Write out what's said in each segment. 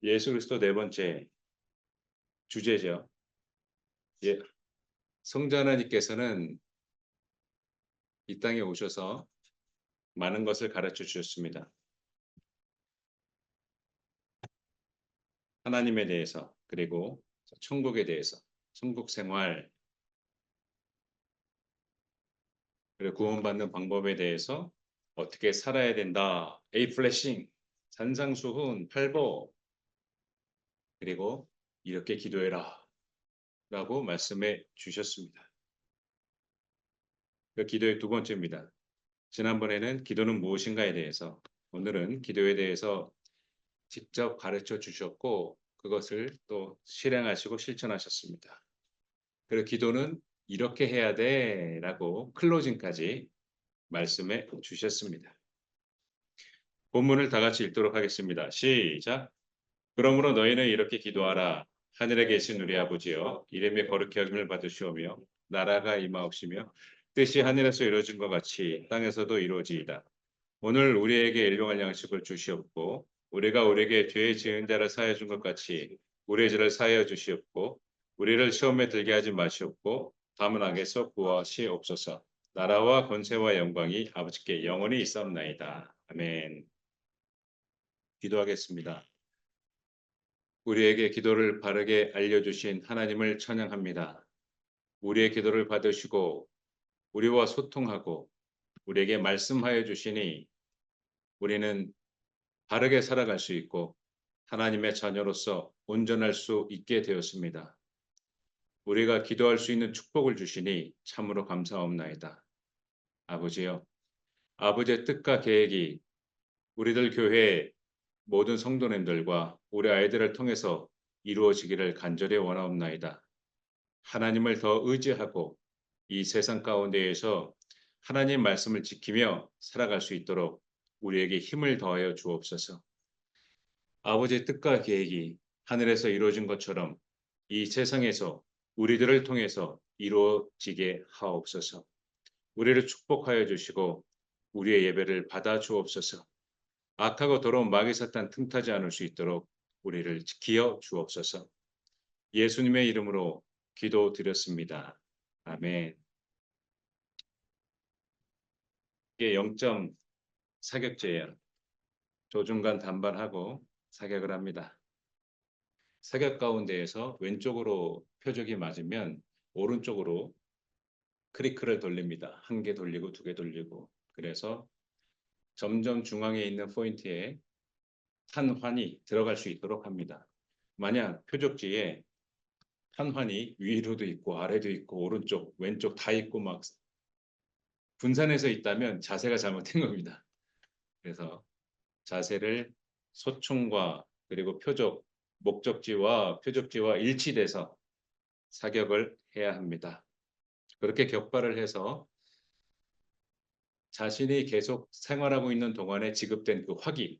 예수 그리스도 네 번째 주제죠. 예, 성자 하나님께서는 이 땅에 오셔서 많은 것을 가르쳐 주셨습니다. 하나님에 대해서, 그리고 천국에 대해서, 천국 생활, 그리고 구원받는 방법에 대해서 어떻게 살아야 된다. A 플래싱, 산상수훈, 팔보, 그리고 이렇게 기도해라 라고 말씀해 주셨습니다. 그 기도의 두 번째입니다. 지난번에는 기도는 무엇인가에 대해서, 오늘은 기도에 대해서 직접 가르쳐 주셨고 그것을 또 실행하시고 실천하셨습니다. 그리고 기도는 이렇게 해야 돼 라고 클로징까지 말씀해 주셨습니다. 본문을 다 같이 읽도록 하겠습니다. 시작. 그러므로 너희는 이렇게 기도하라. 하늘에 계신 우리 아버지여, 이름이 거룩히 여김을 받으시오며 나라가 임하옵시며 뜻이 하늘에서 이루어진 것 같이 땅에서도 이루어지이다. 오늘 우리에게 일용할 양식을 주시옵고 우리가 우리에게 죄 지은 자를 사하여 준 것 같이 우리의 죄를 사하여 주시옵고 우리를 시험에 들게 하지 마시옵고 다만 악에서 구하시옵소서. 나라와 권세와 영광이 아버지께 영원히 있사옵나이다. 아멘. 기도하겠습니다. 우리에게 기도를 바르게 알려주신 하나님을 찬양합니다. 우리의 기도를 받으시고 우리와 소통하고 우리에게 말씀하여 주시니 우리는 바르게 살아갈 수 있고 하나님의 자녀로서 온전할 수 있게 되었습니다. 우리가 기도할 수 있는 축복을 주시니 참으로 감사옵나이다. 아버지여, 아버지의 뜻과 계획이 우리들 교회 모든 성도님들과 우리 아이들을 통해서 이루어지기를 간절히 원하옵나이다. 하나님을 더 의지하고 이 세상 가운데에서 하나님 말씀을 지키며 살아갈 수 있도록 우리에게 힘을 더하여 주옵소서. 아버지의 뜻과 계획이 하늘에서 이루어진 것처럼 이 세상에서 우리들을 통해서 이루어지게 하옵소서. 우리를 축복하여 주시고 우리의 예배를 받아 주옵소서. 악하고 더러운 마귀 사탄 틈타지 않을 수 있도록 우리를 지키어 주옵소서. 예수님의 이름으로 기도드렸습니다. 아멘. 이게 0점 사격제예요. 조중간 단발하고 사격을 합니다. 사격 가운데에서 왼쪽으로 표적이 맞으면 오른쪽으로 크리크를 돌립니다. 한 개 돌리고 두 개 돌리고. 그래서 점점 중앙에 있는 포인트에 탄환이 들어갈 수 있도록 합니다. 만약 표적지에 탄환이 위로도 있고 아래도 있고 오른쪽 왼쪽 다 있고 막 분산해서 있다면 자세가 잘못된 겁니다. 그래서 자세를 소총과 그리고 표적, 목적지와 표적지와 일치돼서 사격을 해야 합니다. 그렇게 격발을 해서 자신이 계속 생활하고 있는 동안에 지급된 그 화기,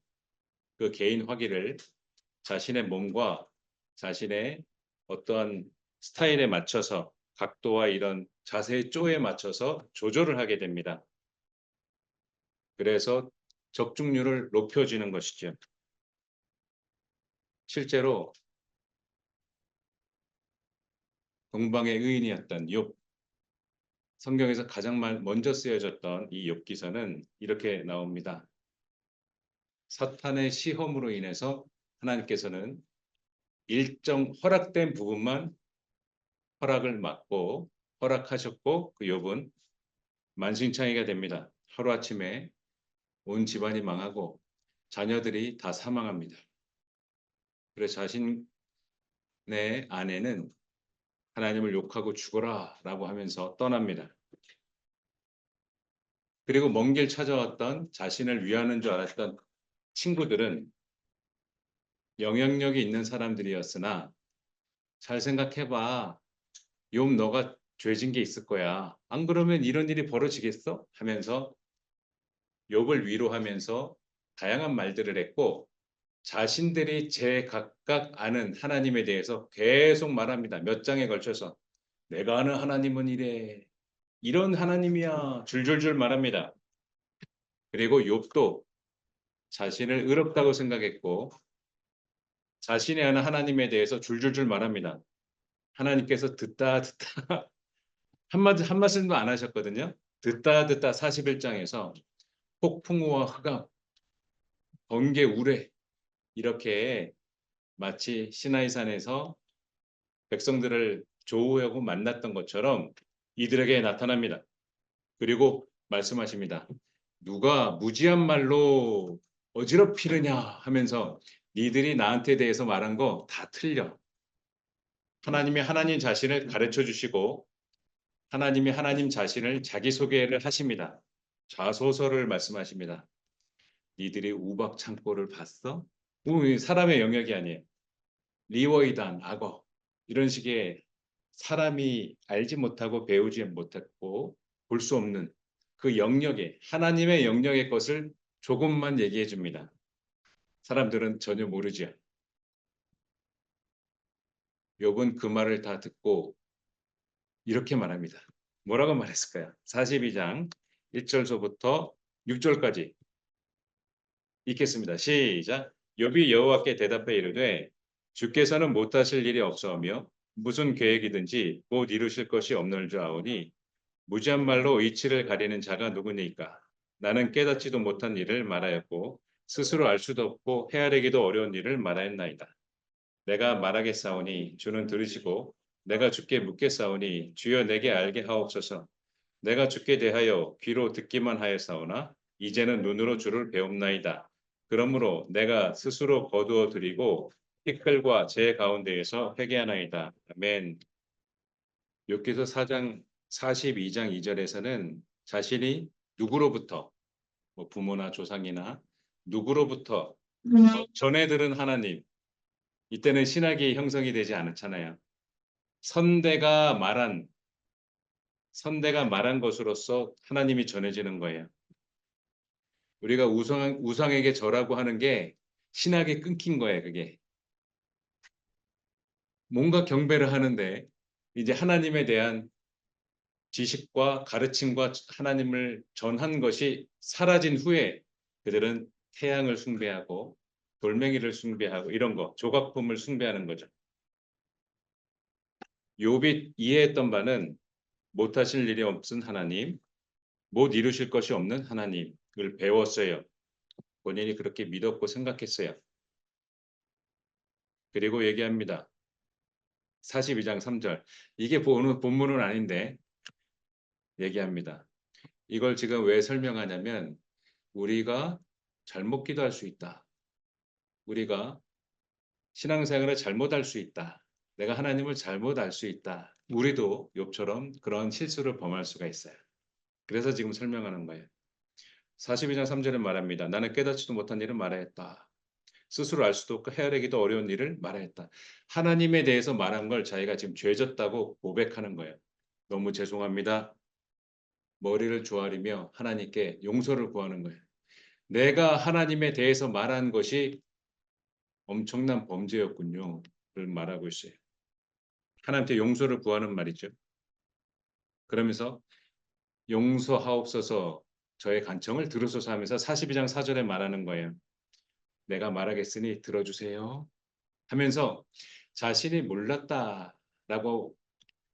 그 개인 화기를 자신의 몸과 자신의 어떠한 스타일에 맞춰서 각도와 이런 자세의 쪼에 맞춰서 조절을 하게 됩니다. 그래서 적중률을 높여주는 것이죠. 실제로 동방의 의인이었던 욥, 성경에서 가장 먼저 쓰여졌던 이 욥 기서는 이렇게 나옵니다. 사탄의 시험으로 인해서 하나님께서는 일정 허락된 부분만 허락을 막고 허락하셨고 그 욥은 만신창이가 됩니다. 하루아침에 온 집안이 망하고 자녀들이 다 사망합니다. 그래서 자신의 아내는 하나님을 욕하고 죽어라 라고 하면서 떠납니다. 그리고 먼 길 찾아왔던 자신을 위하는 줄 알았던 친구들은 영향력이 있는 사람들이었으나 잘 생각해봐. 욥 너가 죄진 게 있을 거야. 안 그러면 이런 일이 벌어지겠어? 하면서 욥을 위로하면서 다양한 말들을 했고 자신들이 제각각 아는 하나님에 대해서 계속 말합니다. 몇 장에 걸쳐서 내가 아는 하나님은 이래. 이런 하나님이야. 줄줄줄 말합니다. 그리고 욥도 자신을 의롭다고 생각했고 자신이 아는 하나님에 대해서 줄줄줄 말합니다. 하나님께서 듣다 듣다 한마디 한 말씀도 안 하셨거든요. 듣다 듣다 41장에서 폭풍우와 흑암, 번개, 우레 이렇게 마치 시나이산에서 백성들을 조우하고 만났던 것처럼 이들에게 나타납니다. 그리고 말씀하십니다. 누가 무지한 말로 어지럽히느냐 하면서 니들이 나한테 대해서 말한 거 다 틀려. 하나님이 하나님 자신을 가르쳐 주시고 하나님이 하나님 자신을 자기소개를 하십니다. 자소서를 말씀하십니다. 니들이 우박 창고를 봤어? 사람의 영역이 아니에요. 리워이단, 악어 이런 식의 사람이 알지 못하고 배우지 못했고 볼 수 없는 그 영역에 하나님의 영역의 것을 조금만 얘기해 줍니다. 사람들은 전혀 모르죠. 욥은 그 말을 다 듣고 이렇게 말합니다. 뭐라고 말했을까요? 42장 1절서부터 6절까지 읽겠습니다. 시작. 욥이 여호와께 대답해 이르되 주께서는 못하실 일이 없사오며 무슨 계획이든지 못 이루실 것이 없는 줄 아오니 무지한 말로 이치를 가리는 자가 누구니까? 나는 깨닫지도 못한 일을 말하였고 스스로 알 수도 없고 헤아리기도 어려운 일을 말하였나이다. 내가 말하겠사오니 주는 들으시고 내가 주께 묻겠사오니 주여 내게 알게 하옵소서. 내가 주께 대하여 귀로 듣기만 하였사오나 이제는 눈으로 주를 배웁나이다. 그러므로 내가 스스로 거두어 드리고 티끌과 제 가운데에서 회개하나이다. 아멘. 욥기서 4장 42장 2절에서는 자신이 누구로부터 뭐 부모나 조상이나 누구로부터 전해 들은 하나님 이때는 신학이 형성이 되지 않았잖아요. 선대가 말한 것으로서 하나님이 전해지는 거예요. 우리가 우상에게 절하고 하는 게 신학이 끊긴 거예요. 그게 뭔가 경배를 하는데 이제 하나님에 대한 지식과 가르침과 하나님을 전한 것이 사라진 후에 그들은 태양을 숭배하고 돌멩이를 숭배하고 이런 거 조각품을 숭배하는 거죠. 욥이 이해했던 바는 못하실 일이 없은 하나님, 못 이루실 것이 없는 하나님을 배웠어요. 본인이 그렇게 믿었고 생각했어요. 그리고 얘기합니다. 42장 3절. 이게 본문은 아닌데 얘기합니다. 이걸 지금 왜 설명하냐면 우리가 잘못 기도할 수 있다. 우리가 신앙생활을 잘못할 수 있다. 내가 하나님을 잘못 알 수 있다. 우리도 욥처럼 그런 실수를 범할 수가 있어요. 그래서 지금 설명하는 거예요. 42장 3절에 말합니다. 나는 깨닫지도 못한 일을 말하였다. 스스로 알 수도 없고 헤아리기도 어려운 일을 말하였다. 하나님에 대해서 말한 걸 자기가 지금 죄졌다고 고백하는 거예요. 너무 죄송합니다. 머리를 조아리며 하나님께 용서를 구하는 거예요. 내가 하나님에 대해서 말한 것이 엄청난 범죄였군요. 를 말하고 있어요. 하나님께 용서를 구하는 말이죠. 그러면서 용서하옵소서 저의 간청을 들으소서 하면서 42장 4절에 말하는 거예요. 내가 말하겠으니 들어주세요. 하면서 자신이 몰랐다라고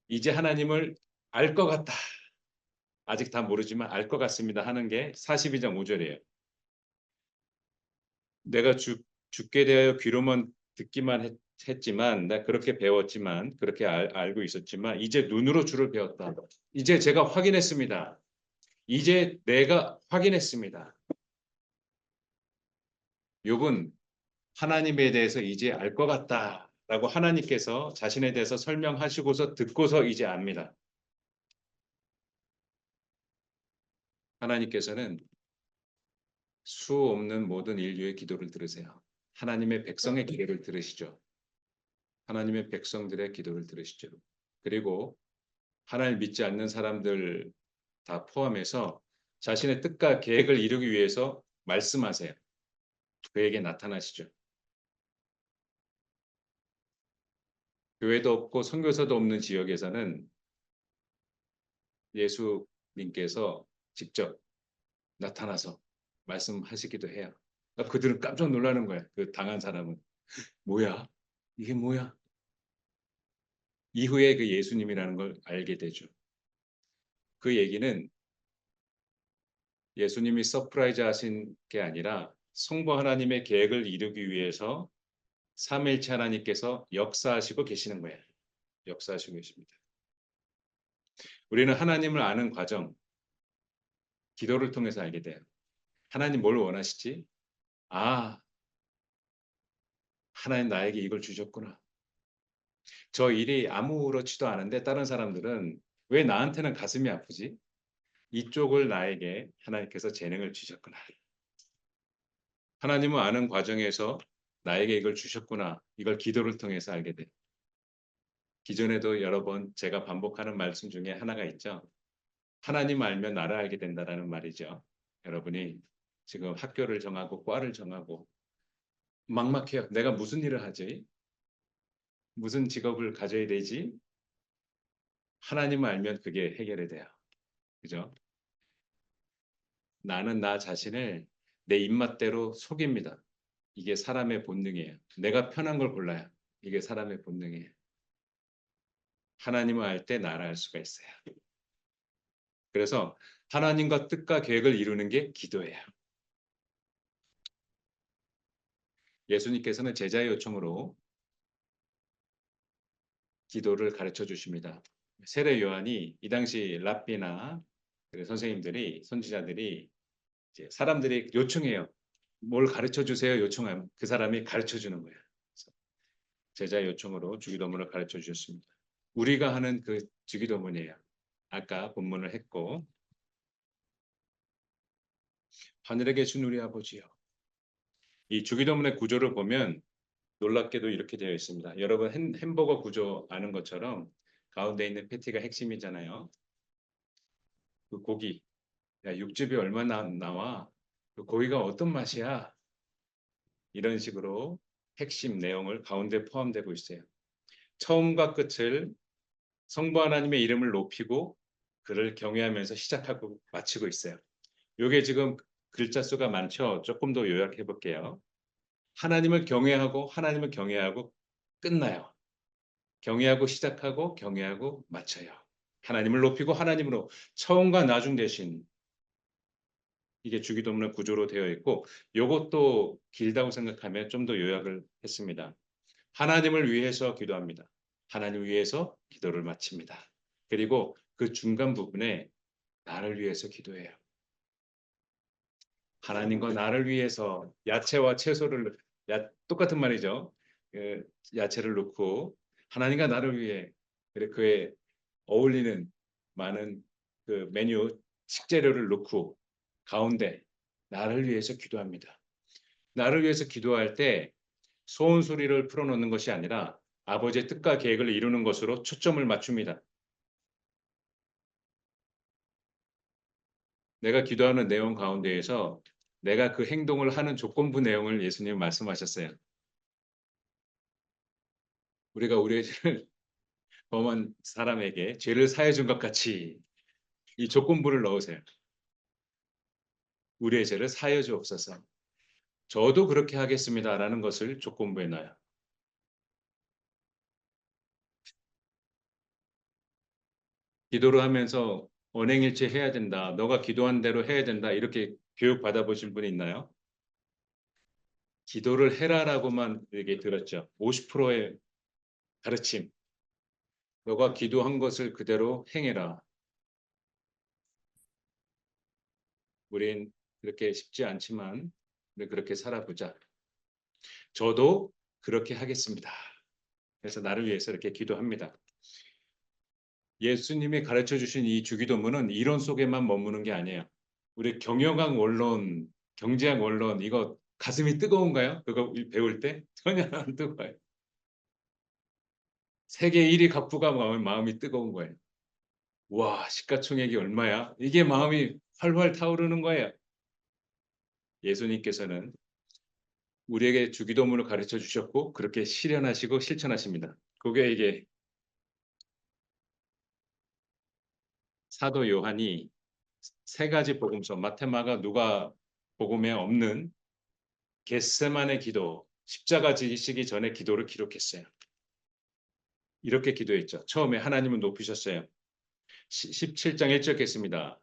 이제 하나님을 알 것 같다. 아직 다 모르지만 알 것 같습니다 하는 게 42장 5절이에요. 내가 주께 대하여 귀로만 듣기만 했지만 나 그렇게 배웠지만 그렇게 알고 있었지만 이제 눈으로 주를 배웠다. 이제 제가 확인했습니다. 이제 내가 확인했습니다. 욥은 하나님에 대해서 이제 알 것 같다라고 하나님께서 자신에 대해서 설명하시고서 듣고서 이제 압니다. 하나님께서는 수 없는 모든 인류의 기도를 들으세요. 하나님의 백성의 기도를 들으시죠. 하나님의 백성들의 기도를 들으시죠. 그리고 하나님을 믿지 않는 사람들 다 포함해서 자신의 뜻과 계획을 이루기 위해서 말씀하세요. 그에게 나타나시죠. 교회도 없고 선교사도 없는 지역에서는 예수님께서 직접 나타나서 말씀하시기도 해요. 그들은 깜짝 놀라는 거예요. 그 당한 사람은. 뭐야? 이게 뭐야? 이후에 그 예수님이라는 걸 알게 되죠. 그 얘기는 예수님이 서프라이즈 하신 게 아니라 성부 하나님의 계획을 이루기 위해서 삼위일체 하나님께서 역사하시고 계시는 거예요. 역사하시고 계십니다. 우리는 하나님을 아는 과정, 기도를 통해서 알게 돼요. 하나님 뭘 원하시지? 아, 하나님 나에게 이걸 주셨구나. 저 일이 아무렇지도 않은데 다른 사람들은 왜 나한테는 가슴이 아프지? 이쪽을 나에게 하나님께서 재능을 주셨구나. 하나님을 아는 과정에서 나에게 이걸 주셨구나. 이걸 기도를 통해서 알게 돼. 기존에도 여러 번 제가 반복하는 말씀 중에 하나가 있죠. 하나님 알면 나를 알게 된다라는 말이죠. 여러분이 지금 학교를 정하고 과를 정하고 막막해요. 내가 무슨 일을 하지? 무슨 직업을 가져야 되지? 하나님을 알면 그게 해결이 돼요. 그죠? 나는 나 자신을 내 입맛대로 속입니다. 이게 사람의 본능이에요. 내가 편한 걸 골라요. 이게 사람의 본능이에요. 하나님을 알 때 나를 알 수가 있어요. 그래서 하나님과 뜻과 계획을 이루는 게 기도예요. 예수님께서는 제자의 요청으로 기도를 가르쳐 주십니다. 세례 요한이 이 당시 랍비나 선생님들이 선지자들이 이제 사람들이 요청해요. 뭘 가르쳐 주세요. 요청하면 그 사람이 가르쳐 주는 거예요. 그래서 제자의 요청으로 주기도문을 가르쳐 주셨습니다. 우리가 하는 그 주기도문이에요. 아까 본문을 했고 하늘에 계신 우리 아버지요. 이 주기도문의 구조를 보면 놀랍게도 이렇게 되어 있습니다. 여러분 햄버거 구조 아는 것처럼 가운데 있는 패티가 핵심이잖아요. 그 고기, 야, 육즙이 얼마나 나와? 그 고기가 어떤 맛이야? 이런 식으로 핵심 내용을 가운데 포함되고 있어요. 처음과 끝을 성부 하나님의 이름을 높이고 그를 경외하면서 시작하고 마치고 있어요. 이게 지금 글자 수가 많죠? 조금 더 요약해 볼게요. 하나님을 경외하고 끝나요. 경외하고 시작하고 경외하고 마쳐요. 하나님을 높이고 하나님으로 처음과 나중 대신 이게 주기도문의 구조로 되어 있고 이것도 길다고 생각하면 좀 더 요약을 했습니다. 하나님을 위해서 기도합니다. 하나님을 위해서 기도를 마칩니다. 그리고 그 중간 부분에 나를 위해서 기도해요. 하나님과 나를 위해서 야채와 채소를 똑같은 말이죠. 그 야채를 넣고 하나님과 나를 위해 그에 어울리는 많은 그 메뉴 식재료를 넣고 가운데 나를 위해서 기도합니다. 나를 위해서 기도할 때 소원 소리를 풀어놓는 것이 아니라 아버지의 뜻과 계획을 이루는 것으로 초점을 맞춥니다. 내가 기도하는 내용 가운데에서 내가 그 행동을 하는 조건부 내용을 예수님 말씀하셨어요. 우리가 우리의 죄를 범한 사람에게 죄를 사해 준 것 같이 이 조건부를 넣으세요. 우리의 죄를 사해 주옵소서. 저도 그렇게 하겠습니다라는 것을 조건부에 넣어요. 기도를 하면서 언행일체 해야 된다. 너가 기도한 대로 해야 된다. 이렇게 교육 받아보신 분이 있나요? 기도를 해라라고만 얘기 들었죠. 50%의 가르침. 너가 기도한 것을 그대로 행해라. 우린 그렇게 쉽지 않지만 우리 그렇게 살아보자. 저도 그렇게 하겠습니다. 그래서 나를 위해서 이렇게 기도합니다. 예수님이 가르쳐 주신 이 주기도문은 이론 속에만 머무는 게 아니에요. 우리 경영학 원론, 경제학 원론 이거 가슴이 뜨거운가요? 그거 배울 때 전혀 안 뜨거워요. 세계 1위 갑부가 마음이 뜨거운 거예요. 와, 시가총액이 얼마야? 이게 마음이 활활 타오르는 거예요. 예수님께서는 우리에게 주기도문을 가르쳐 주셨고 그렇게 실현하시고 실천하십니다. 그게 이게 사도 요한이 세 가지 복음서 마태, 마가, 누가 복음에 없는 겟세만의 기도, 십자가 지시기 전에 기도를 기록했어요. 이렇게 기도했죠. 처음에 하나님은 높이셨어요. 17장 1절 겠습니다.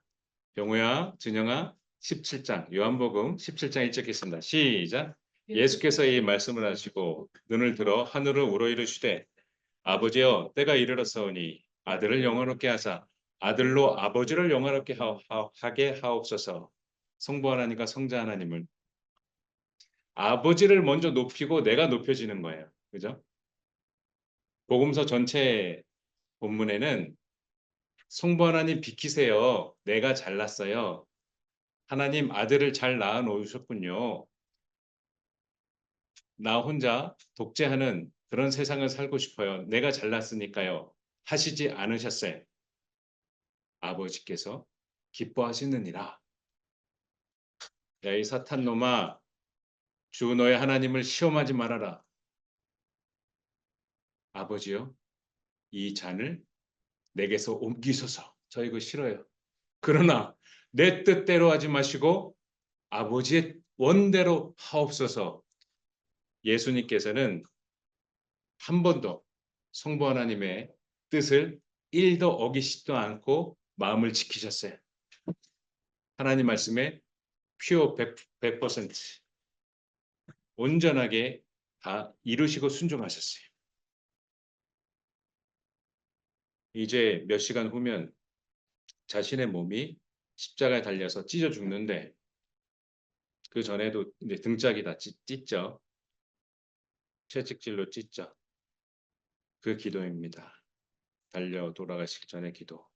병우야, 진영아, 17장, 요한복음 17장 1절 겠습니다. 시작. 예수께서 이 말씀을 하시고 눈을 들어 하늘을 우러이르시되 아버지여 때가 이르렀사오니 아들을 영화롭게 하사 아들로 아버지를 영화롭게 하게 하옵소서. 성부 하나님과 성자 하나님을 아버지를 먼저 높이고 내가 높여지는 거예요. 그죠? 복음서 전체 본문에는 성부 하나님 비키세요. 내가 잘났어요. 하나님 아들을 잘 낳아 놓으셨군요. 나 혼자 독재하는 그런 세상을 살고 싶어요. 내가 잘났으니까요. 하시지 않으셨어요. 아버지께서 기뻐하시느니라. 야, 이 사탄 놈아, 주 너의 하나님을 시험하지 말아라. 아버지요, 이 잔을 내게서 옮기소서. 저 이거 싫어요. 그러나 내 뜻대로 하지 마시고 아버지의 원대로 하옵소서. 예수님께서는 한 번도 성부 하나님의 뜻을 1도 어기시지도 않고 마음을 지키셨어요. 하나님 말씀에 퓨어 100% 온전하게 다 이루시고 순종하셨어요. 이제 몇 시간 후면 자신의 몸이 십자가에 달려서 찢어 죽는데 그 전에도 이제 등짝이 다 찢죠. 채찍질로 찢죠. 그 기도입니다. 달려 돌아가시기 전의 기도.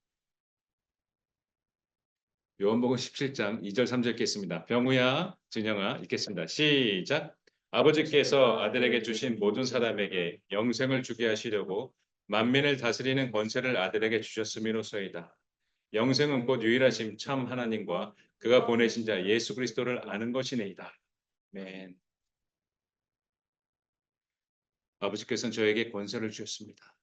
요한복음 17장 2절 3절 읽겠습니다. 병우야, 진영아 읽겠습니다. 시작. 아버지께서 아들에게 주신 모든 사람에게 영생을 주게 하시려고 만민을 다스리는 권세를 아들에게 주셨음이로소이다. 영생은 곧 유일하심 참 하나님과 그가 보내신 자 예수 그리스도를 아는 것이니이다. 아멘. 아버지께서는 저에게 권세를 주셨습니다.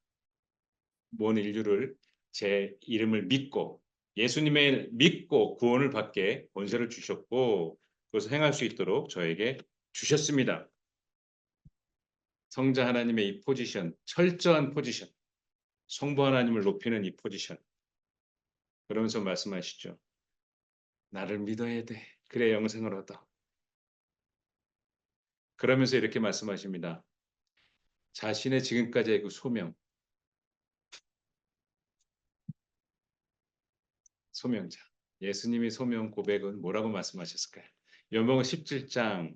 온 인류를 제 이름을 믿고 예수님의 믿고 구원을 받게 권세를 주셨고 그것을 행할 수 있도록 저에게 주셨습니다. 성자 하나님의 이 포지션, 철저한 포지션, 성부 하나님을 높이는 이 포지션. 그러면서 말씀하시죠. 나를 믿어야 돼. 그래 영생을 얻어. 그러면서 이렇게 말씀하십니다. 자신의 지금까지의 그 소명, 소명자. 예수님이 소명 고백은 뭐라고 말씀하셨을까요? 요한복음 17장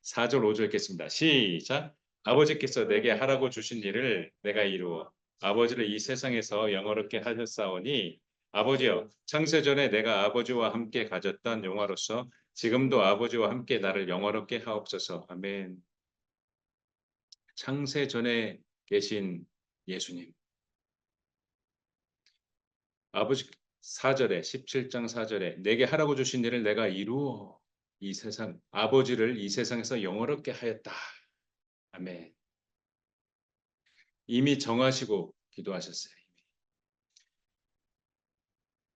4절 5절 읽겠습니다. 시작. 아버지께서 내게 하라고 주신 일을 내가 이루어 아버지를 이 세상에서 영화롭게 하셨사오니 아버지여 창세전에 내가 아버지와 함께 가졌던 영화로서 지금도 아버지와 함께 나를 영화롭게 하옵소서. 아멘. 창세전에 계신 예수님. 아버지 4절에 17장 4절에 내게 하라고 주신 일을 내가 이루어 이 세상 아버지를 이 세상에서 영화롭게 하였다. 아멘. 이미 정하시고 기도하셨어요.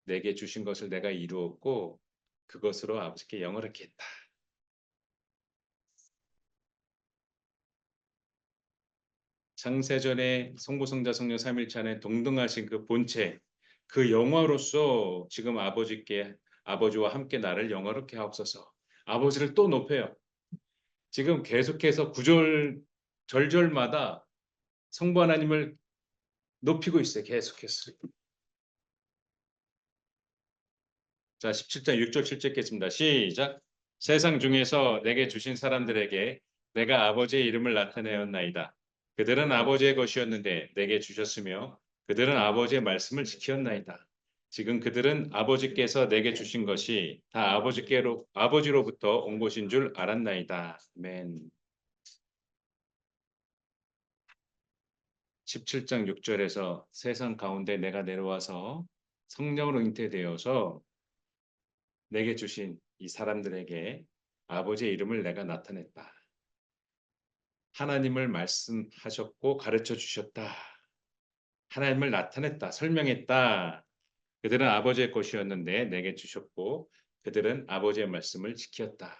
내게 주신 것을 내가 이루었고 그것으로 아버지께 영화롭게 했다. 창세전에 성부 성자 성령 삼일체안에 동등하신 그 본체 그 영화로서 지금 아버지께 아버지와 함께 나를 영화롭게 하옵소서. 아버지를 또 높여요. 지금 계속해서 구절 절절마다 성부 하나님을 높이고 있어요. 계속해서. 자, 17장 6절 7절 읽겠습니다. 시작. 세상 중에서 내게 주신 사람들에게 내가 아버지의 이름을 나타내었나이다. 그들은 아버지의 것이었는데 내게 주셨으며 그들은 아버지의 말씀을 지켰나이다. 지금 그들은 아버지께서 내게 주신 것이 다 아버지로부터 온 것인 줄 알았나이다. 아멘. 17장 6절에서 세상 가운데 내가 내려와서 성령으로 잉태되어서 내게 주신 이 사람들에게 아버지의 이름을 내가 나타냈다. 하나님을 말씀하셨고 가르쳐 주셨다. 하나님을 나타냈다. 설명했다. 그들은 아버지의 것이었는데 내게 주셨고 그들은 아버지의 말씀을 지켰다.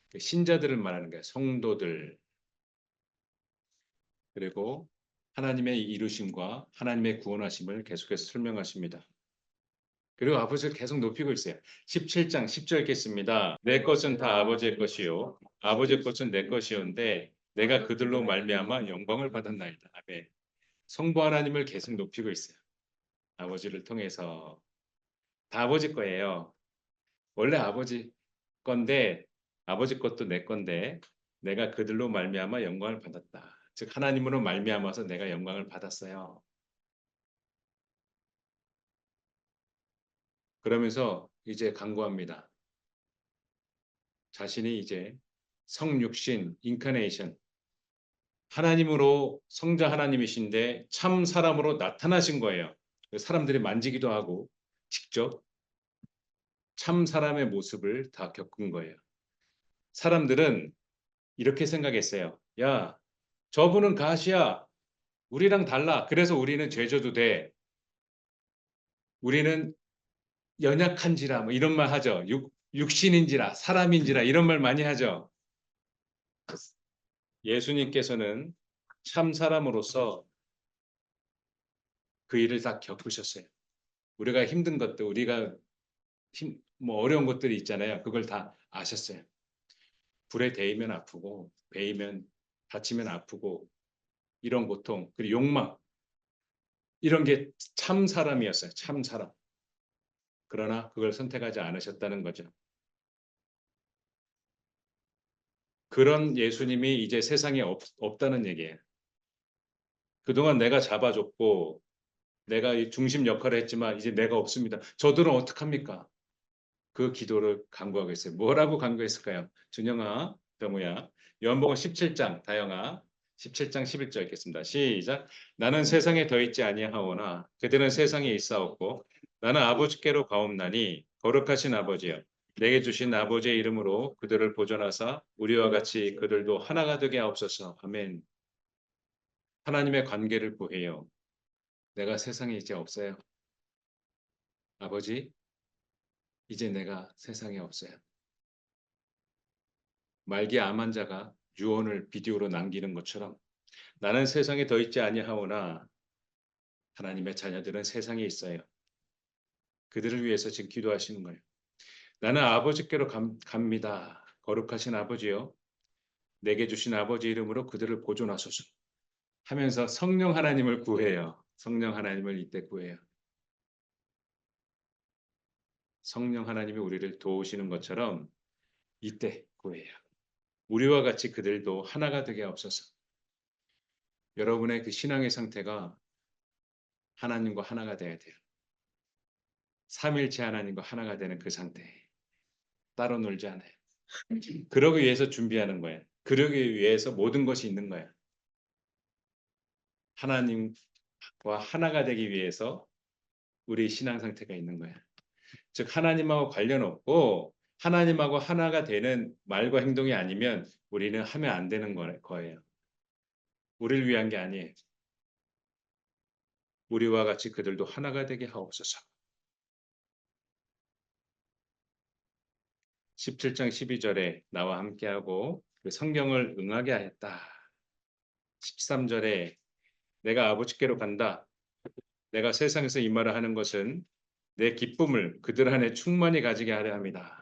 그 신자들을 말하는 거야. 성도들. 그리고 하나님의 이루심과 하나님의 구원하심을 계속해서 설명하십니다. 그리고 아버지를 계속 높이고 있어요. 17장 10절 읽겠습니다. 내 것은 다 아버지의 것이요 아버지의 것은 내 것이온데 내가 그들로 말미암아 영광을 받았나이다. 아멘. 성부 하나님을 계속 높이고 있어요. 아버지를 통해서 다 아버지 거예요. 원래 아버지 건데 아버지 것도 내 건데 내가 그들로 말미암아 영광을 받았다. 즉 하나님으로 말미암아서 내가 영광을 받았어요. 그러면서 이제 간구합니다. 자신이 이제 성육신 인카네이션 하나님으로 성자 하나님이신데 참 사람으로 나타나신 거예요. 사람들이 만지기도 하고 직접 참 사람의 모습을 다 겪은 거예요. 사람들은 이렇게 생각했어요. 야, 저분은 가시야. 우리랑 달라. 그래서 우리는 죄져도 돼. 우리는 연약한지라 뭐 이런 말 하죠. 육신인지라 사람인지라 이런 말 많이 하죠. 예수님께서는 참 사람으로서 그 일을 다 겪으셨어요. 우리가 힘든 것들, 우리가 뭐 어려운 것들이 있잖아요. 그걸 다 아셨어요. 불에 데이면 아프고, 베이면 다치면 아프고, 이런 고통, 그리고 욕망, 이런 게 참 사람이었어요. 참 사람. 그러나 그걸 선택하지 않으셨다는 거죠. 그런 예수님이 이제 세상에 없다는 얘기예요. 그동안 내가 잡아줬고, 내가 이 중심 역할을 했지만 이제 내가 없습니다. 저들은 어떡합니까? 그 기도를 간구하고 있어요. 뭐라고 간구했을까요? 준영아, 병우야. 요한복음 17장, 다영아. 17장 11절 읽겠습니다. 시작. 나는 세상에 더 있지 아니하오나 그들은 세상에 있사옵고 나는 아버지께로 가옵나니 거룩하신 아버지여 내게 주신 아버지의 이름으로 그들을 보존하사 우리와 같이 그들도 하나가 되게 하옵소서. 아멘. 하나님의 관계를 구해요. 내가 세상에 이제 없어요. 아버지, 이제 내가 세상에 없어요. 말기 암 환자가 유언을 비디오로 남기는 것처럼 나는 세상에 더 있지 아니하오나 하나님의 자녀들은 세상에 있어요. 그들을 위해서 지금 기도하시는 거예요. 나는 아버지께로 갑니다. 거룩하신 아버지요. 내게 주신 아버지 이름으로 그들을 보존하소서 하면서 성령 하나님을 구해요. 성령 하나님을 이때 구해요. 성령 하나님이 우리를 도우시는 것처럼 이때 구해요. 우리와 같이 그들도 하나가 되게 하옵소서. 여러분의 그 신앙의 상태가 하나님과 하나가 되어야 돼요. 삼일체 하나님과 하나가 되는 그 상태. 따로 놀지 않아요. 그러기 위해서 준비하는 거예요. 그러기 위해서 모든 것이 있는 거예요. 하나님과 하나가 되기 위해서 우리 신앙 상태가 있는 거예요. 즉 하나님하고 관련 없고 하나님하고 하나가 되는 말과 행동이 아니면 우리는 하면 안 되는 거예요. 우리를 위한 게 아니에요. 우리와 같이 그들도 하나가 되게 하옵소서. 17장 12절에 나와 함께하고 그 성경을 응하게 하였다. 13절에 내가 아버지께로 간다. 내가 세상에서 이 말을 하는 것은 내 기쁨을 그들 안에 충만히 가지게 하려 합니다.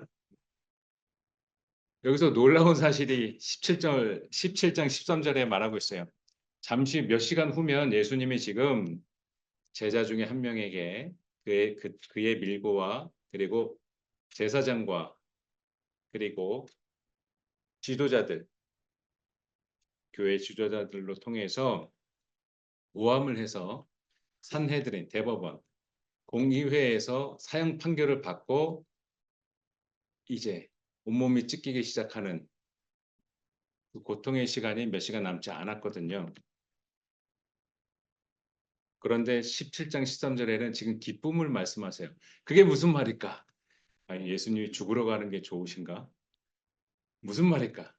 여기서 놀라운 사실이 17장 13절에 말하고 있어요. 잠시 몇 시간 후면 예수님이 지금 제자 중에 한 명에게 그의 밀고와 그리고 제사장과 그리고 지도자들, 교회 지도자들로 통해서 모함을 해서 산헤드린 대법원 공의회에서 사형 판결을 받고 이제 온몸이 찢기기 시작하는 그 고통의 시간이 몇 시간 남지 않았거든요. 그런데 17장 13절에는 지금 기쁨을 말씀하세요. 그게 무슨 말일까? 아니, 예수님이 죽으러 가는 게 좋으신가? 무슨 말일까?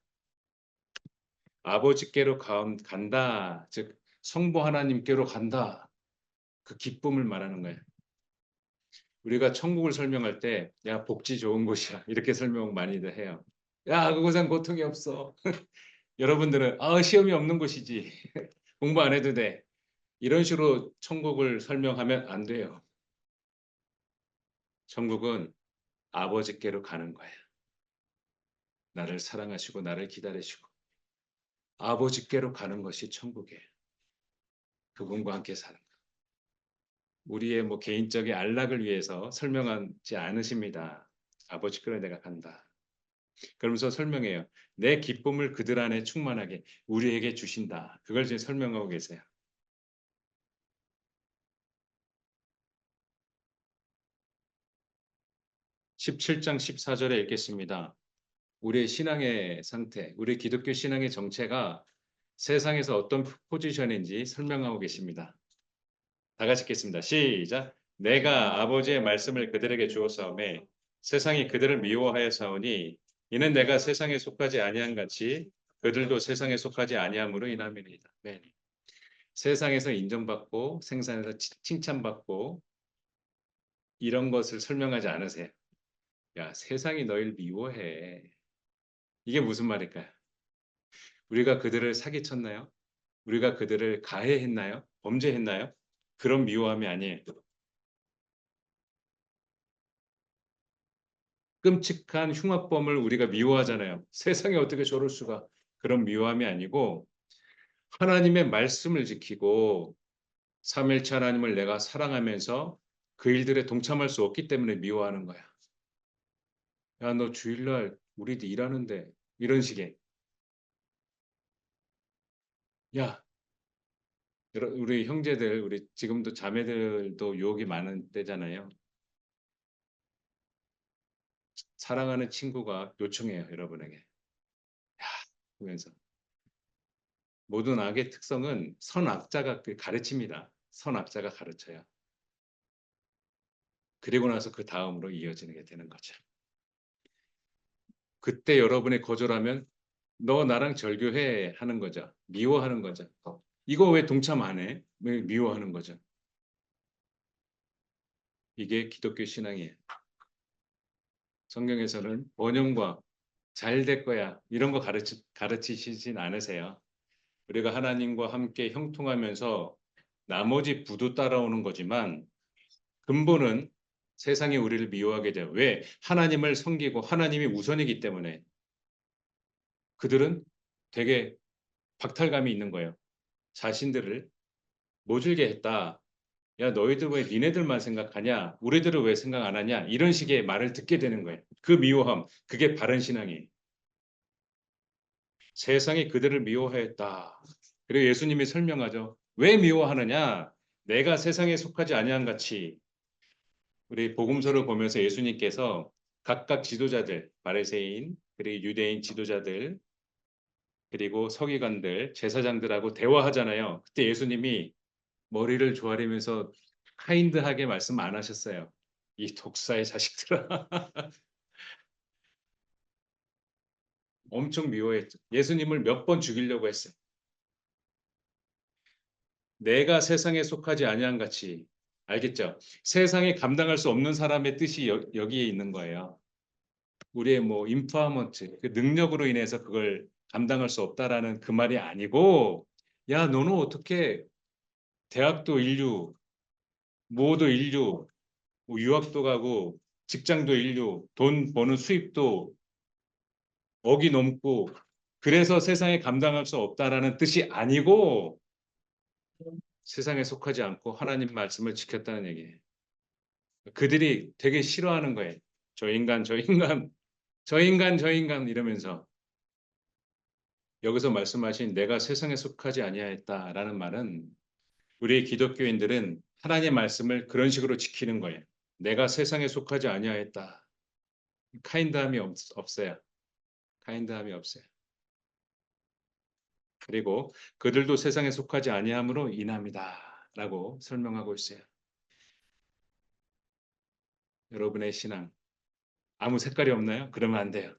아버지께로 간다. 즉 성부 하나님께로 간다. 그 기쁨을 말하는 거예요. 우리가 천국을 설명할 때, 야, 복지 좋은 곳이야. 이렇게 설명 많이들 해요. 야, 그곳엔 고통이 없어. 여러분들은, 시험이 없는 곳이지. 공부 안 해도 돼. 이런 식으로 천국을 설명하면 안 돼요. 천국은 아버지께로 가는 거야. 나를 사랑하시고 나를 기다리시고 아버지께로 가는 것이 천국이에요. 그분과 함께 사는 거. 우리의 뭐 개인적인 안락을 위해서 설명하지 않으십니다. 아버지께로 내가 간다. 그러면서 설명해요. 내 기쁨을 그들 안에 충만하게 우리에게 주신다. 그걸 지금 설명하고 계세요. 17장 14절에 읽겠습니다. 우리의 신앙의 상태, 우리 기독교 신앙의 정체가 세상에서 어떤 포지션인지 설명하고 계십니다. 다 같이 읽겠습니다. 시작. 내가 아버지의 말씀을 그들에게 주었사오매 세상이 그들을 미워하였사오니 이는 내가 세상에 속하지 아니한 같이 그들도 세상에 속하지 아니함으로 인함이니이다. 네. 세상에서 인정받고 생산에서 칭찬받고 이런 것을 설명하지 않으세요. 야, 세상이 너희를 미워해. 이게 무슨 말일까요? 우리가 그들을 사기쳤나요? 우리가 그들을 가해했나요? 범죄했나요? 그런 미워함이 아니에요. 끔찍한 흉악범을 우리가 미워하잖아요. 세상에 어떻게 저럴 수가. 그런 미워함이 아니고 하나님의 말씀을 지키고 삼일체 하나님을 내가 사랑하면서 그 일들에 동참할 수 없기 때문에 미워하는 거야. 야, 너 주일날 우리도 일하는데 이런 식의. 야, 우리 형제들, 우리 지금도 자매들도 유혹이 많은 때잖아요. 사랑하는 친구가 요청해요, 여러분에게. 야, 그러면서 모든 악의 특성은 선악자가 가르칩니다. 선악자가 가르쳐요. 그리고 나서 그 다음으로 이어지는 게 되는 거죠. 그때 여러분이 거절하면 너 나랑 절교해 하는 거죠. 미워하는 거죠. 이거 왜 동참 안 해? 왜 미워하는 거죠? 이게 기독교 신앙이에요. 성경에서는 번영과 잘 될 거야 이런 거 가르치시진 않으세요. 우리가 하나님과 함께 형통하면서 나머지 부도 따라오는 거지만 근본은 세상이 우리를 미워하게 돼요. 왜? 하나님을 섬기고 하나님이 우선이기 때문에 그들은 되게 박탈감이 있는 거예요. 자신들을 모질게 했다. 야, 너희들 왜 니네들만 생각하냐? 우리들은 왜 생각 안 하냐? 이런 식의 말을 듣게 되는 거예요. 그 미워함, 그게 바른 신앙이에요. 세상이 그들을 미워했다. 그리고 예수님이 설명하죠. 왜 미워하느냐? 내가 세상에 속하지 아니한 같이 우리 복음서를 보면서 예수님께서 각각 지도자들, 바리새인, 그리고 유대인 지도자들, 그리고 서기관들, 제사장들하고 대화하잖아요. 그때 예수님이 머리를 조아리면서 카인드하게 말씀 안 하셨어요. 이 독사의 자식들아. 엄청 미워했죠. 예수님을 몇 번 죽이려고 했어요. 내가 세상에 속하지 아니한 같이 알겠죠? 세상에 감당할 수 없는 사람의 뜻이 여기에 있는 거예요. 우리의 뭐 인파먼트 그 능력으로 인해서 그걸 감당할 수 없다라는 그 말이 아니고 야 너는 어떻게 대학도 인류 뭐도 인류 뭐 유학도 가고 직장도 인류 돈 버는 수입도 억이 넘고 그래서 세상에 감당할 수 없다라는 뜻이 아니고 세상에 속하지 않고 하나님 말씀을 지켰다는 얘기예요. 그들이 되게 싫어하는 거예요. 저 인간, 저 인간, 저 인간, 저 인간 이러면서 여기서 말씀하신 내가 세상에 속하지 아니하였다라는 말은 우리 기독교인들은 하나님의 말씀을 그런 식으로 지키는 거예요. 내가 세상에 속하지 아니하였다. 카인드함이 없어요. 카인드함이 없어요. 그리고 그들도 세상에 속하지 아니함으로 인함이다라고 설명하고 있어요. 여러분의 신앙 아무 색깔이 없나요? 그러면 안 돼요.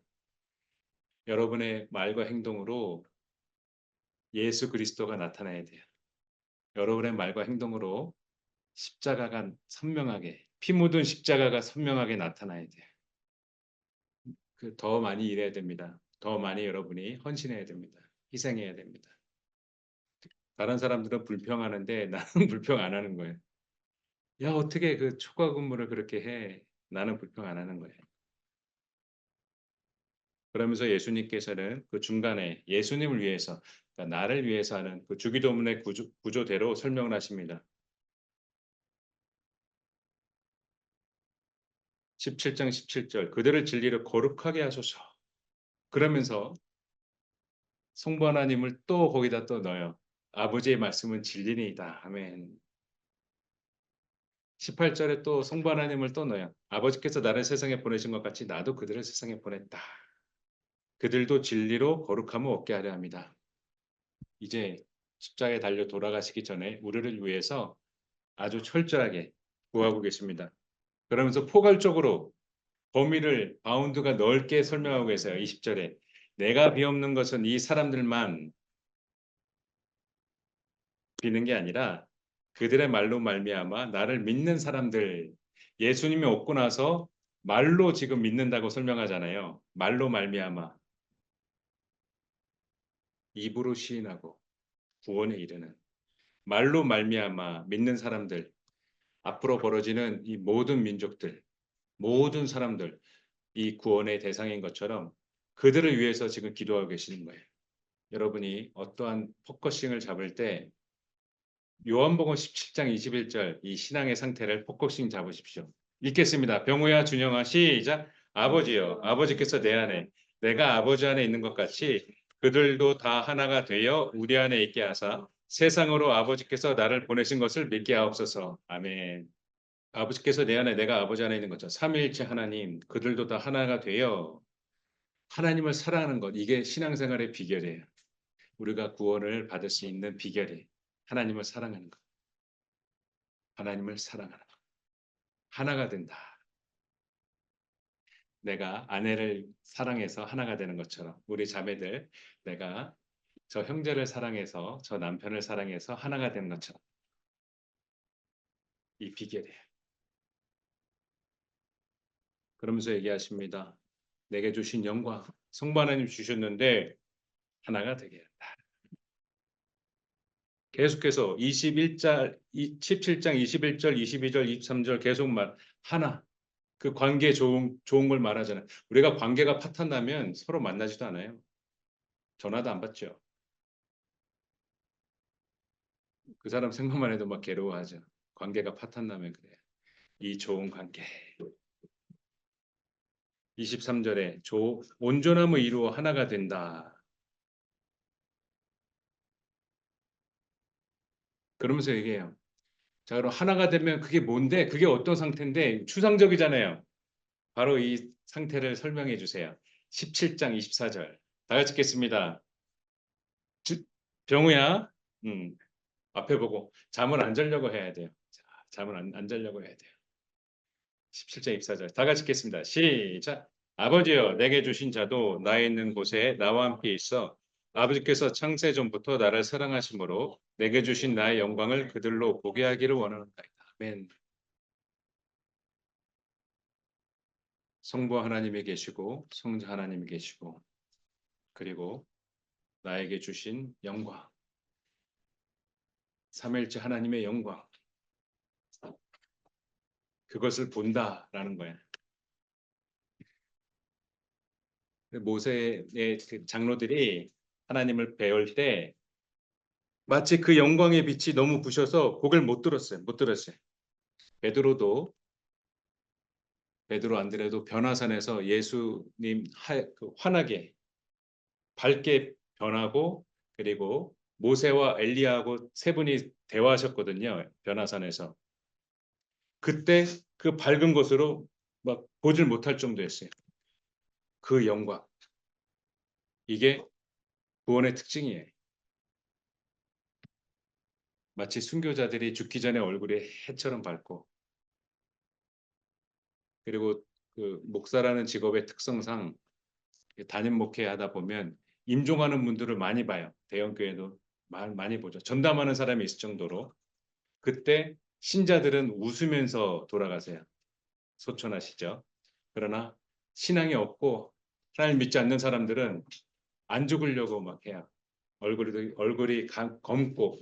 여러분의 말과 행동으로 예수 그리스도가 나타나야 돼요. 여러분의 말과 행동으로 십자가가 선명하게 피 묻은 십자가가 선명하게 나타나야 돼요. 더 많이 일해야 됩니다. 더 많이 여러분이 헌신해야 됩니다. 희생해야 됩니다. 다른 사람들은 불평하는데 나는 불평 안 하는 거예요. "야 어떻게 그 초과 근무를 그렇게 해?" 나는 불평 안 하는 거예요. 그러면서 예수님께서는 그 중간에 예수님을 위해서 그러니까 나를 위해서 하는 그 주기도문의 구조대로 설명을 하십니다. 17장 17절 "그들을 진리로 거룩하게 하소서." 그러면서 성부 하나님을 또 거기다 또 넣어요. "아버지의 말씀은 진리니이다." 아멘. 18절에 또 성부 하나님을 또 넣어요. "아버지께서 나를 세상에 보내신 것 같이 나도 그들을 세상에 보냈다. 그들도 진리로 거룩함을 얻게 하려 합니다." 이제 십자가에 달려 돌아가시기 전에 우리를 위해서 아주 철저하게 구하고 계십니다. 그러면서 포괄적으로 범위를 바운드가 넓게 설명하고 계세요. 20절에 "내가 비옵는 것은 이 사람들만 비는 게 아니라 그들의 말로 말미암아 나를 믿는 사람들." 예수님이 오고 나서 말로 지금 믿는다고 설명하잖아요. 말로 말미암아 입으로 시인하고 구원에 이르는 말로 말미암아 믿는 사람들 앞으로 벌어지는 이 모든 민족들 모든 사람들 이 구원의 대상인 것처럼 그들을 위해서 지금 기도하고 계시는 거예요. 여러분이 어떠한 포커싱을 잡을 때 요한복음 17장 21절 이 신앙의 상태를 포커싱 잡으십시오. 읽겠습니다. 병우야 준영아 시작. 아버지여 아버지께서 내 안에 내가 아버지 안에 있는 것 같이 그들도 다 하나가 되어 우리 안에 있게 하사 세상으로 아버지께서 나를 보내신 것을 믿게 하옵소서. 아멘. 아버지께서 내 안에 내가 아버지 안에 있는 것처럼 삼위일체 하나님 그들도 다 하나가 되어 하나님을 사랑하는 것 이게 신앙생활의 비결이에요. 우리가 구원을 받을 수 있는 비결이 하나님을 사랑하는 것. 하나님을 사랑하는 것. 하나가 된다. 내가 아내를 사랑해서 하나가 되는 것처럼 우리 자매들 내가 저 형제를 사랑해서 저 남편을 사랑해서 하나가 되는 것처럼 이 비결이에요. 그러면서 얘기하십니다. 내게 주신 영광 성부 하나님 주셨는데 하나가 되게 한다. 계속해서 21절, 17장 21절, 22절, 23절 계속 하나 그 관계 좋은 걸 말하잖아요. 우리가 관계가 파탄 나면 서로 만나지도 않아요. 전화도 안 받죠. 그 사람 생각만 해도 막 괴로워하죠. 관계가 파탄 나면 그래요. 이 좋은 관계. 23절에 온전함을 이루어 하나가 된다. 그러면서 얘기해요. 자, 그럼 하나가 되면 그게 뭔데? 그게 어떤 상태인데? 추상적이잖아요. 바로 이 상태를 설명해 주세요. 17장 24절. 다 같이 읽겠습니다. 병우야, 음, 앞에 보고 잠을 안 자려고 해야 돼요. 자, 잠을 안 자려고 해야 돼요. 17장 24절. 다 같이 읽겠습니다. 시작. 아버지여, 내게 주신 자도 나 있는 곳에 나와 함께 있어 아버지께서 창세 전부터 나를 사랑하심으로 내게 주신 나의 영광을 그들로 보게 하기를 원하노다. 아멘. 성부 하나님이 계시고 성자 하나님이 계시고 그리고 나에게 주신 영광, 삼위일체 하나님의 영광, 그것을 본다라는 거예요. 모세의 그 장로들이 하나님을 배울 때 마치 그 영광의 빛이 너무 부셔서 고개를 못 들었어요. 못 들었어요. 베드로도 베드로 안드레도 변화산에서 예수님 환하게 밝게 변하고 그리고 모세와 엘리야하고 세 분이 대화하셨거든요. 변화산에서. 그때 그 밝은 것으로 막 보질 못할 정도였어요. 그 영광. 이게 구원의 특징이에요. 마치 순교자들이 죽기 전에 얼굴이 해처럼 밝고 그리고 그 목사라는 직업의 특성상 담임 목회하다 보면 임종하는 분들을 많이 봐요. 대형 교회도 많이 보죠. 전담하는 사람이 있을 정도로 그때 신자들은 웃으면서 돌아가세요. 소천하시죠. 그러나 신앙이 없고 하나님 믿지 않는 사람들은 안 죽으려고 막 해요. 얼굴이 검고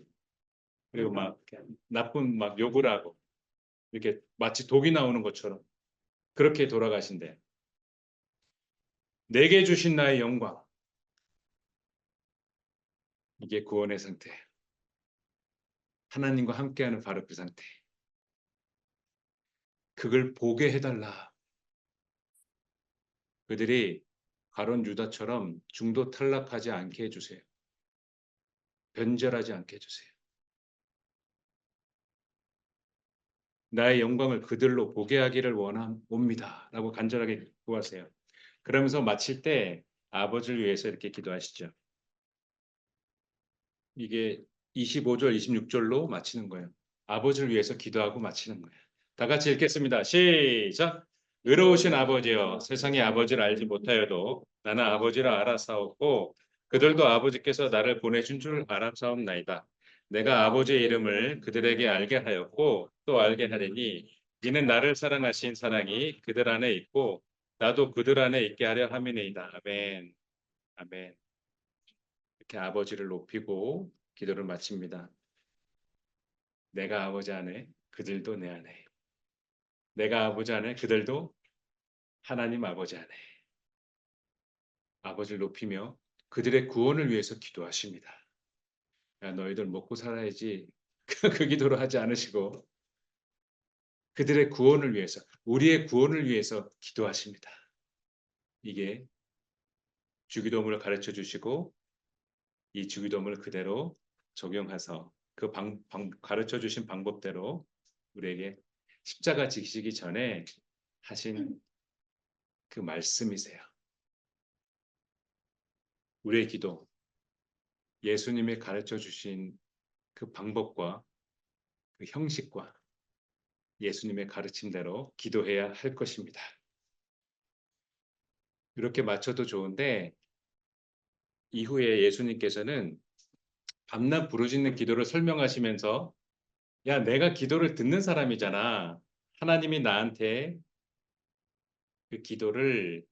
그리고 막 이렇게 나쁜 막 욕을 하고 이렇게 마치 독이 나오는 것처럼 그렇게 돌아가신대. 내게 주신 나의 영광. 이게 구원의 상태. 하나님과 함께하는 바로 그 상태. 그걸 보게 해달라. 그들이 가론 유다처럼 중도 탈락하지 않게 해주세요. 변절하지 않게 해주세요. 나의 영광을 그들로 보게 하기를 원합니다. 라고 간절하게 구하세요. 그러면서 마칠 때 아버지를 위해서 이렇게 기도하시죠. 이게 25절, 26절로 마치는 거예요. 아버지를 위해서 기도하고 마치는 거예요. 다 같이 읽겠습니다. 시작! 의로우신 아버지여, 세상의 아버지를 알지 못하여도 나는 아버지를 알아사옵고 그들도 아버지께서 나를 보내신 줄 알아사옵나이다. 내가 아버지의 이름을 그들에게 알게 하였고 또 알게 하리니 이는 나를 사랑하신 사랑이 그들 안에 있고 나도 그들 안에 있게 하려 함이니이다. 아멘. 아멘. 이렇게 아버지를 높이고 기도를 마칩니다. 내가 아버지 안에 그들도 내 안에. 내가 아버지 안에 그들도 하나님 아버지 안에. 아버지를 높이며 그들의 구원을 위해서 기도하십니다. 야, 너희들 먹고 살아야지. 그 기도를 하지 않으시고 그들의 구원을 위해서, 우리의 구원을 위해서 기도하십니다. 이게 주기도문을 가르쳐 주시고 이 주기도문을 그대로 적용해서 그 가르쳐 주신 방법대로 우리에게 십자가 지시기 전에 하신 그 말씀이세요. 우리의 기도, 예수님이 가르쳐 주신 그 방법과 그 형식과 예수님의 가르침대로 기도해야 할 것입니다. 이렇게 맞춰도 좋은데 이후에 예수님께서는 밤낮 부르짖는 기도를 설명하시면서 야, 내가 기도를 듣는 사람이잖아. 하나님이 나한테 그 기도를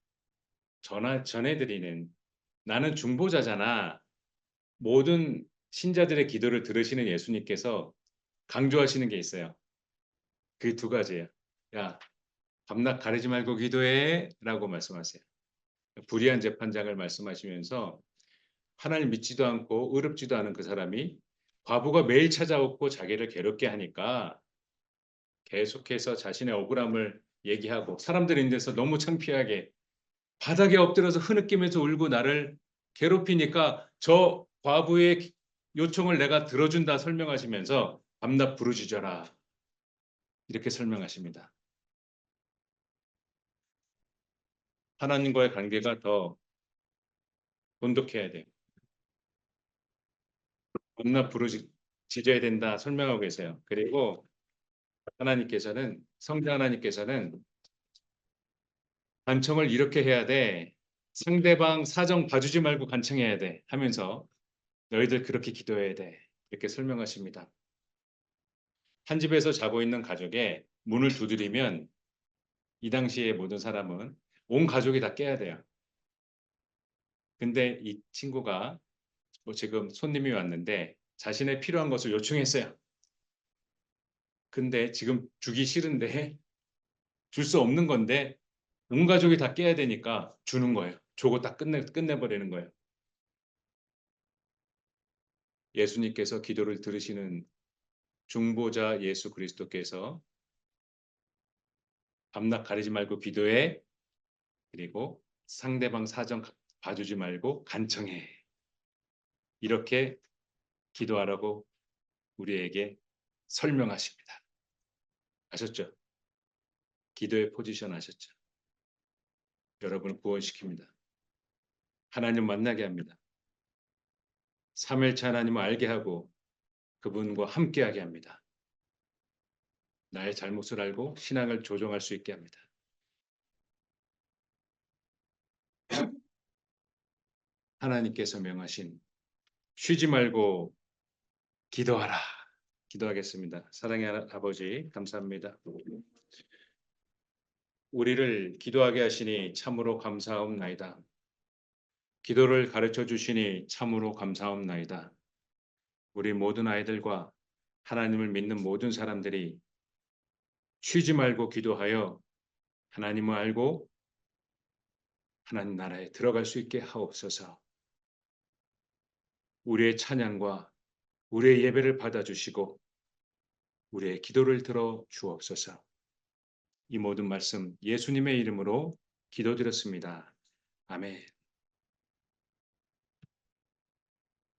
전해드리는 나는 중보자잖아. 모든 신자들의 기도를 들으시는 예수님께서 강조하시는 게 있어요. 그 두 가지예요. 야, 밤낮 가리지 말고 기도해 라고 말씀하세요. 불의한 재판장을 말씀하시면서 하나님 믿지도 않고 의롭지도 않은 그 사람이 과부가 매일 찾아오고 자기를 괴롭게 하니까 계속해서 자신의 억울함을 얘기하고 사람들이 있는 데서 너무 창피하게 바닥에 엎드려서 흐느끼면서 울고 나를 괴롭히니까 저 과부의 요청을 내가 들어준다 설명하시면서 밤낮 부르짖어라 이렇게 설명하십니다. 하나님과의 관계가 더 돈독해야 돼요. 밤낮 부르짖어야 된다 설명하고 계세요. 그리고 하나님께서는 성자 하나님께서는 간청을 이렇게 해야 돼. 상대방 사정 봐주지 말고 간청해야 돼 하면서 너희들 그렇게 기도해야 돼. 이렇게 설명하십니다. 한 집에서 자고 있는 가족에 문을 두드리면 이 당시에 모든 사람은 온 가족이 다 깨야 돼요. 근데 이 친구가 뭐 지금 손님이 왔는데 자신의 필요한 것을 요청했어요. 근데 지금 주기 싫은데 줄 수 없는 건데 온 가족이 다 깨야 되니까 주는 거예요. 주고 딱 끝내버리는 거예요. 예수님께서 기도를 들으시는 중보자 예수 그리스도께서 밤낮 가리지 말고 기도해. 그리고 상대방 사정 봐주지 말고 간청해. 이렇게 기도하라고 우리에게 설명하십니다. 아셨죠? 기도의 포지션 아셨죠? 여러분을 구원시킵니다. 하나님 만나게 합니다. 삼일차 하나님을 알게 하고 그분과 함께하게 합니다. 나의 잘못을 알고 신앙을 조정할 수 있게 합니다. 하나님께서 명하신 쉬지 말고 기도하라. 기도하겠습니다. 사랑의 아버지 감사합니다. 우리를 기도하게 하시니 참으로 감사하옵나이다. 기도를 가르쳐 주시니 참으로 감사하옵나이다. 우리 모든 아이들과 하나님을 믿는 모든 사람들이 쉬지 말고 기도하여 하나님을 알고 하나님 나라에 들어갈 수 있게 하옵소서. 우리의 찬양과 우리의 예배를 받아주시고 우리의 기도를 들어 주옵소서. 이 모든 말씀 예수님의 이름으로 기도드렸습니다. 아멘.